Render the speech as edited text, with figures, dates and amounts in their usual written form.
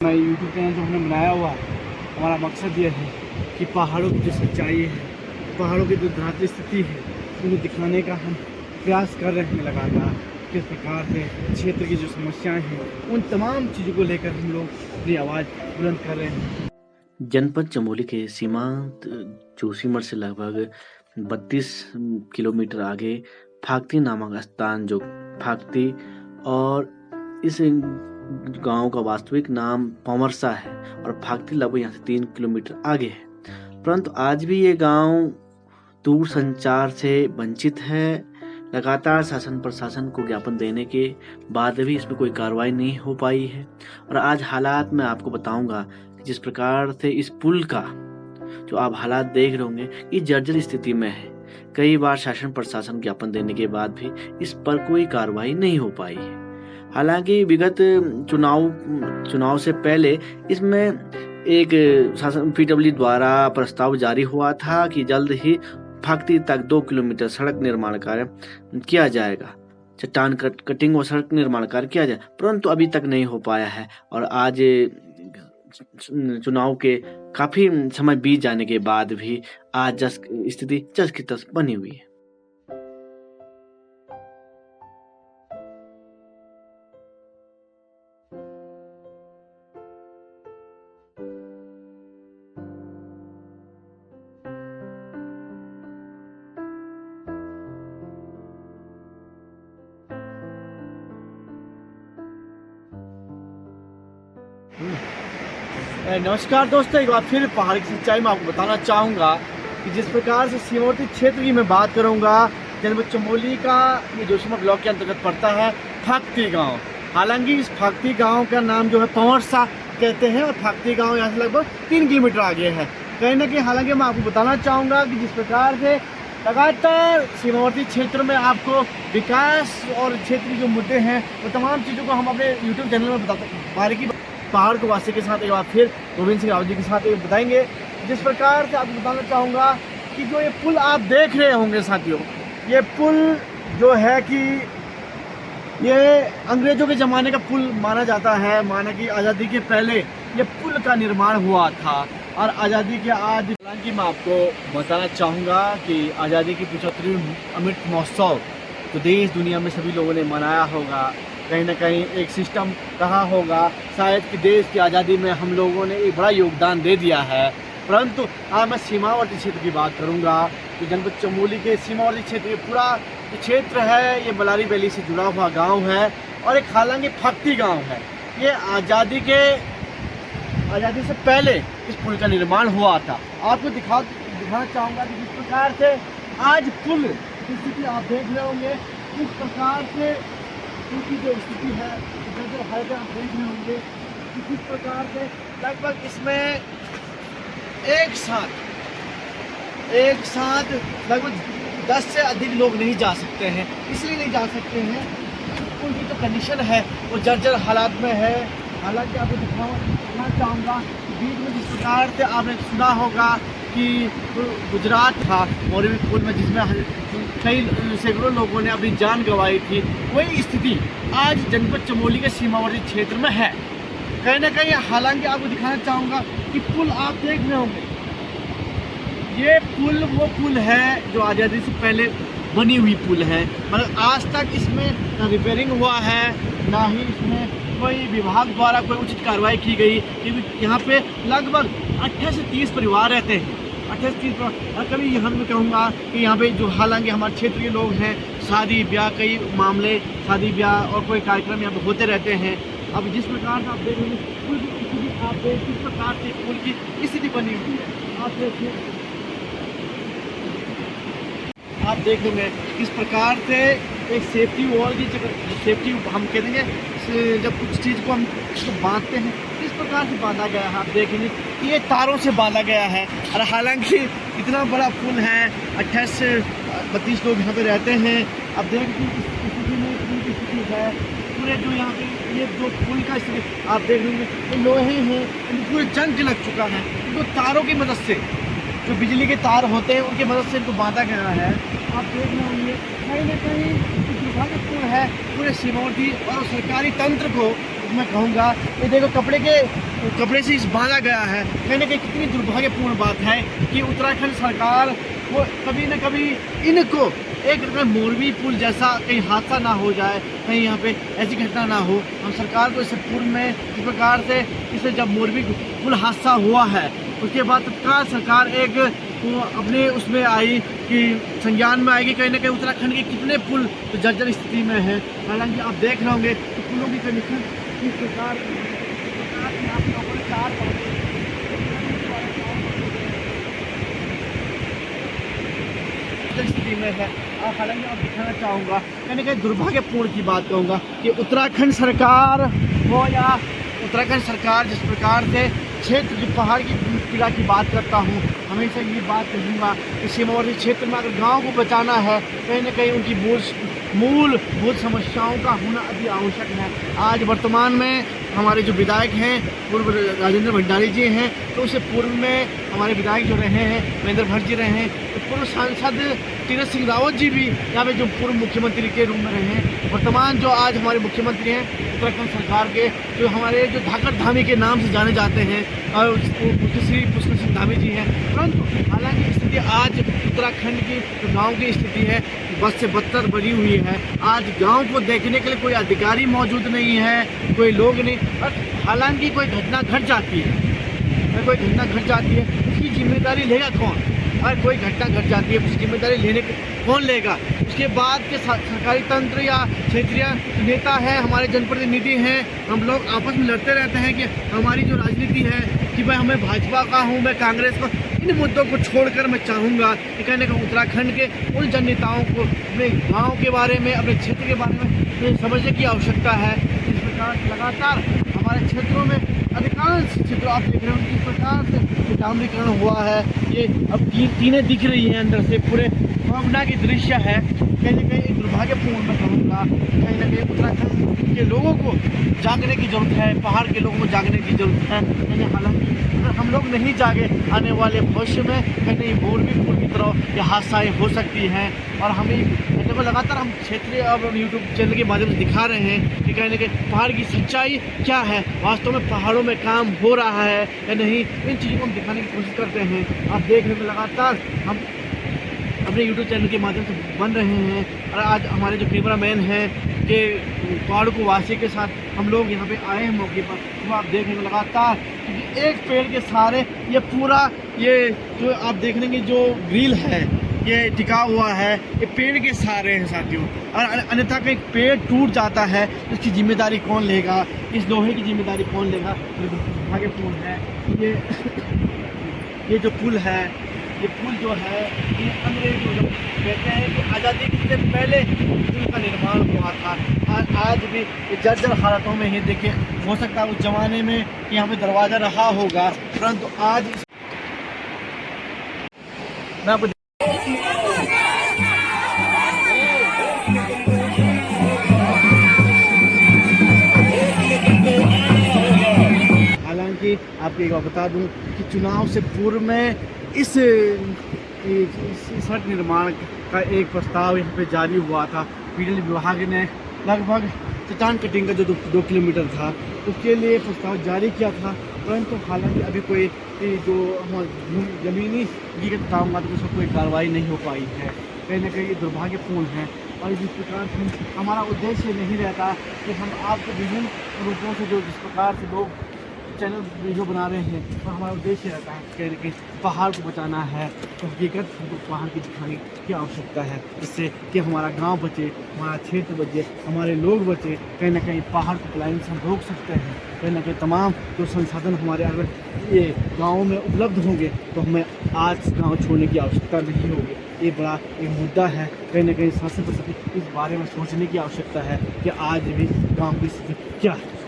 अपना YouTube channel जो हमने बनाया हुआ है, हमारा मकसद ये है कि पहाड़ों की जो सच्चाई है, पहाड़ों की जो धरातली स्थिति है, उन्हें दिखाने का हम प्रयास कर रहे हैं लगातार। किस प्रकार से क्षेत्र की जो समस्याएं हैं, उन तमाम चीज़ों को लेकर हम लोग अपनी आवाज़ बुलंद कर रहे हैं। जनपद चमोली के सीमांत जोशीमठ से लगभग 32 किलोमीटर आगे फाक्ती नामक स्थान जो फाक्ती और इस गांव का वास्तविक नाम पमरसा है और फाक्ती लगभग यहाँ से 3 किलोमीटर आगे है। परंतु आज भी ये गांव दूर संचार से वंचित है। लगातार शासन प्रशासन को ज्ञापन देने के बाद भी इसमें कोई कार्रवाई नहीं हो पाई है। और आज हालात मैं आपको बताऊंगा कि जिस प्रकार से इस पुल का जो आप हालात देख रहे होंगे ये जर्जर स्थिति में है। कई बार शासन प्रशासन ज्ञापन देने के बाद भी इस पर कोई कार्रवाई नहीं हो पाई है। हालांकि विगत चुनाव से पहले इसमें एक शासन PWD द्वारा प्रस्ताव जारी हुआ था कि जल्द ही फाक्ती तक 2 किलोमीटर सड़क निर्माण कार्य किया जाएगा, चट्टान कटिंग और सड़क निर्माण कार्य किया जाए, परंतु अभी तक नहीं हो पाया है। और आज चुनाव के काफी समय बीत जाने के बाद भी आज स्थिति जस की तस बनी हुई है। नमस्कार दोस्तों, एक बार फिर पहाड़ की सच्चाई में आपको बताना चाहूँगा कि जिस प्रकार से सीमावर्ती क्षेत्र की मैं बात करूँगा, जनपद चमोली का ये जोशीमठ ब्लॉक के अंतर्गत पड़ता है फाक्ती गांव। हालांकि इस फाक्ती गांव का नाम जो है पमरसा कहते हैं और फाक्ती गांव यहाँ से लगभग 3 किलोमीटर आगे है कहीं ना कहीं। हालांकि मैं आपको बताना चाहूँगा कि जिस प्रकार से लगातार सीमावर्ती क्षेत्र में आपको विकास और क्षेत्र के जो मुद्दे हैं वो तमाम चीज़ों को हम अपने यूट्यूब चैनल में बारीकी पहाड़ को वासी के साथ एक बार फिर गोविंद सिंह रावत जी के साथ बताएंगे। जिस प्रकार से आपको बताना चाहूँगा कि जो ये पुल आप देख रहे होंगे साथियों, ये पुल जो है कि ये अंग्रेज़ों के ज़माने का पुल माना जाता है। माना कि आज़ादी के पहले ये पुल का निर्माण हुआ था और आज़ादी के आज, हालांकि मैं आपको बताना चाहूँगा कि आज़ादी की 75वीं अमृत महोत्सव तो देश दुनिया में सभी लोगों ने मनाया होगा। कहीं ना कहीं एक सिस्टम रहा होगा शायद कि देश की आज़ादी में हम लोगों ने एक बड़ा योगदान दे दिया है। परंतु आज मैं सीमावर्ती क्षेत्र की बात करूंगा तो जनपद चमोली के सीमावर्ती क्षेत्र ये पूरा क्षेत्र है, ये बलारी वैली से जुड़ा हुआ गांव है और एक हालांकि फाक्ती गांव है। ये आज़ादी से पहले इस पुल का निर्माण हुआ था। आपको दिखाना चाहूँगा कि जिस प्रकार से आज पुल की स्थिति आप देख रहे होंगे, इस प्रकार से उनकी जो स्थिति है जो हालत आप देख रहे होंगे, किस प्रकार से लगभग इसमें एक साथ लगभग 10 से अधिक लोग नहीं जा सकते हैं। इसलिए नहीं जा सकते हैं उनकी जो कंडीशन है वो जर्जर हालात में है। हालांकि आपको दिखाना चाहूँगा बीच में जिस प्रकार से आपने सुना होगा कि गुजरात था मोरबी पुल में जिसमें कई सैकड़ों लोगों ने अपनी जान गंवाई थी, वही स्थिति आज जनपद चमोली के सीमावर्ती क्षेत्र में है कहीं ना कहीं। हालांकि आपको दिखाना चाहूँगा कि पुल आप देख रहे होंगे, ये पुल वो पुल है जो आज़ादी से पहले बनी हुई पुल है। मतलब आज तक इसमें ना रिपेयरिंग हुआ है, ना ही इसमें कोई विभाग द्वारा कोई उचित कार्रवाई की गई। क्योंकि यहाँ पे लगभग 28 से 30 परिवार रहते हैं, 28 से 30 परिवार। और कभी यहाँ मैं कहूँगा कि यहाँ पे जो हालांकि हमारे क्षेत्र के लोग हैं, शादी ब्याह, कई मामले शादी ब्याह और कोई कार्यक्रम यहाँ पे होते रहते हैं। अब जिस प्रकार से आप देख रहे हैं पुल की स्थिति, आप देख किस प्रकार से पुल की स्थिति बनी हुई है, आप देखिए, आप देख लेंगे किस प्रकार से एक सेफ्टी वॉल की सेफ्टी हम कह देंगे जब कुछ चीज़ को हम उसको बांधते हैं किस प्रकार से बांधा गया है। आप देखेंगे ये तारों से बांधा गया है। और हालांकि इतना बड़ा पुल है, 28 से 32 लोग यहाँ पे रहते हैं। अब देखिए किस स्थिति में पुल की स्थिति है। पूरे जो यहाँ पे ये जो पुल का स्थिति आप देख लेंगे, ये लोहे हैं, पूरे जंग लग चुका है। इनको तारों की मदद से, जो बिजली के तार होते हैं उनकी मदद से इनको बांधा गया है। आप देख रहे होंगे कहीं ना कहीं दुर्भाग्यपूर्ण है पूरे सीमावर्ती और सरकारी तंत्र को मैं कहूँगा ये देखो कपड़े से इस बांधा गया है। कहीं ना कहीं कितनी दुर्भाग्यपूर्ण बात है कि उत्तराखंड सरकार वो कभी न कभी इनको एक मोरबी पुल जैसा कहीं हादसा ना हो जाए, कहीं यहाँ पे ऐसी घटना ना हो। हम सरकार को इससे पूर्व में इस प्रकार से इसे जब मोरबी पुल हादसा हुआ है उसके बाद तत्काल सरकार एक अपने उसमें आई कि संज्ञान में आएगी। कहीं ना कहीं उत्तराखंड के कितने पुल तो जर्जर स्थिति में हैं। हालांकि आप देख रहे होंगे तो पुलों की कंडीशन इस प्रकार आप लोगों ने चार स्थिति में है। हालांकि आप दिखाना चाहूँगा कहीं ना कहीं दुर्भाग्यपूर्ण की बात कहूँगा कि उत्तराखंड सरकार हो या उत्तराखंड सरकार जिस प्रकार से क्षेत्र की पहाड़ की पीड़ा की बात करता हूँ, हमेशा ये बात कहूँगा कि सीमावर्ती क्षेत्र में अगर गांव को बचाना है कहीं ना कहीं उनकी मूलभूत समस्याओं का होना अति आवश्यक है। आज वर्तमान में हमारे जो विधायक हैं पूर्व राजेंद्र भंडारी जी हैं, तो उससे पूर्व में हमारे विधायक जो रहे हैं महेंद्र भट्ट जी रहे हैं, तो पूर्व सांसद तीरथ सिंह रावत जी भी यहाँ पे जो पूर्व मुख्यमंत्री के रूप में रहे हैं। वर्तमान जो आज हमारे मुख्यमंत्री हैं उत्तराखंड सरकार के, जो हमारे जो धाकड़ धामी के नाम से जाने जाते हैं और श्री पुष्कर सिंह धामी जी हैं। परंतु हालांकि स्थिति आज उत्तराखंड की जो गाँव की स्थिति है बस से बदतर बनी हुई है। आज गांव को देखने के लिए कोई अधिकारी मौजूद नहीं है, कोई लोग नहीं। हालांकि कोई घटना घट जाती है उसकी जिम्मेदारी लेगा कौन? अगर कोई घटना घट जाती है उसकी जिम्मेदारी लेने कौन लेगा? उसके बाद के सरकारी तंत्र या क्षेत्रीय नेता हैं, हमारे जनप्रतिनिधि हैं, हम लोग आपस में लड़ते रहते हैं कि हमारी जो राजनीति है कि भाई हमें भाजपा का हूँ, मैं कांग्रेस का। इन मुद्दों को छोड़कर मैं चाहूँगा कि कहने का उत्तराखंड के उन जन नेताओं को अपने गाँव के बारे में, अपने क्षेत्र के बारे में समझने की आवश्यकता है। इस प्रकार लगातार हमारे क्षेत्रों में अधिकांश क्षेत्र आप देख रहे हो किस प्रकार से डामरीकरण हुआ है। ये अब टीनें दिख रही हैं अंदर से, पूरे भावना की दृश्य है। कहीं ना कहीं दुर्भाग्यपूर्ण मैं कहूँगा, कहीं ना कहीं उत्तराखंड के लोगों को जागने की जरूरत है, पहाड़ के लोगों को जागने की जरूरत है। हालांकि अगर हम लोग नहीं जागे आने वाले भविष्य में कहीं मोरबी पुल की तरह ये हादसाएँ हो सकती हैं। और हमें देखो लगातार हम क्षेत्रीय अब यूट्यूब चैनल के माध्यम से दिखा रहे हैं कि कहीं ना कहीं पहाड़ की सच्चाई क्या है, वास्तव में पहाड़ों में काम हो रहा है या नहीं, इन चीज़ों को हम दिखाने की कोशिश करते हैं। आप देख रहे हैं लगातार हम अपने यूट्यूब चैनल के माध्यम से बन रहे हैं। और आज हमारे जो कैमरामैन हैं कि पहाड़ों को वासी के साथ हम लोग यहाँ पे आए हैं मौके पर, तो आप देख रहे हैं लगातार क्योंकि एक पेड़ के सहारे ये पूरा ये जो आप देख रहे हैं जो ग्रिल है ये टिका हुआ है, ये पेड़ के सहारे हैं साथियों। और अन्यथा कहीं पेड़ टूट जाता है इसकी जिम्मेदारी कौन लेगा? इस लोहे की जिम्मेदारी कौन लेगा? दुर्भाग्यपूर्ण है। ये जो पुल है, ये पुल जो है ये अंग्रेज जो कहते हैं कि आज़ादी से पहले पुल का निर्माण हुआ था। आज भी ये जर्जर हालतों में है। देखिए हो सकता है उस ज़माने में यहाँ पे दरवाज़ा रहा होगा, परंतु आज मैं आपको हालांकि आपको एक बात बता दूं कि चुनाव से पूर्व में इस सड़क निर्माण का एक प्रस्ताव यहाँ पे जारी हुआ था। बिजली विभाग ने लगभग चट्टान कटिंग का जो 2 किलोमीटर था उसके लिए प्रस्ताव जारी किया था, परंतु हालांकि अभी कोई जो ज़मीनी हकीकत बताऊँगा तो उसमें कोई कार्रवाई नहीं हो पाई है। कहीं ना कहीं दुर्भाग्यपूर्ण है। और जिस प्रकार से हमारा उद्देश्य नहीं रहता कि हम आपको विभिन्न रूपों से जो जिस प्रकार से लोग चैनल वीडियो बना रहे हैं, तो हमारा उद्देश्य रहता है कहीं ना कहीं पहाड़ को बचाना है, तो हकीकत हमको पहाड़ की दिखाने की आवश्यकता है, जिससे कि हमारा गांव बचे, हमारा क्षेत्र बचे, हमारे लोग बचे। कहीं ना कहीं पहाड़ को पलायन से हम रोक सकते हैं। कहीं ना कहीं तमाम जो संसाधन हमारे अगर ये गाँव में उपलब्ध होंगे तो हमें आज गाँव छोड़ने की आवश्यकता नहीं होगी। ये बड़ा एक मुद्दा है। कहीं ना कहीं शासन को इस बारे में सोचने की आवश्यकता है कि आज भी गाँव की स्थिति क्या है।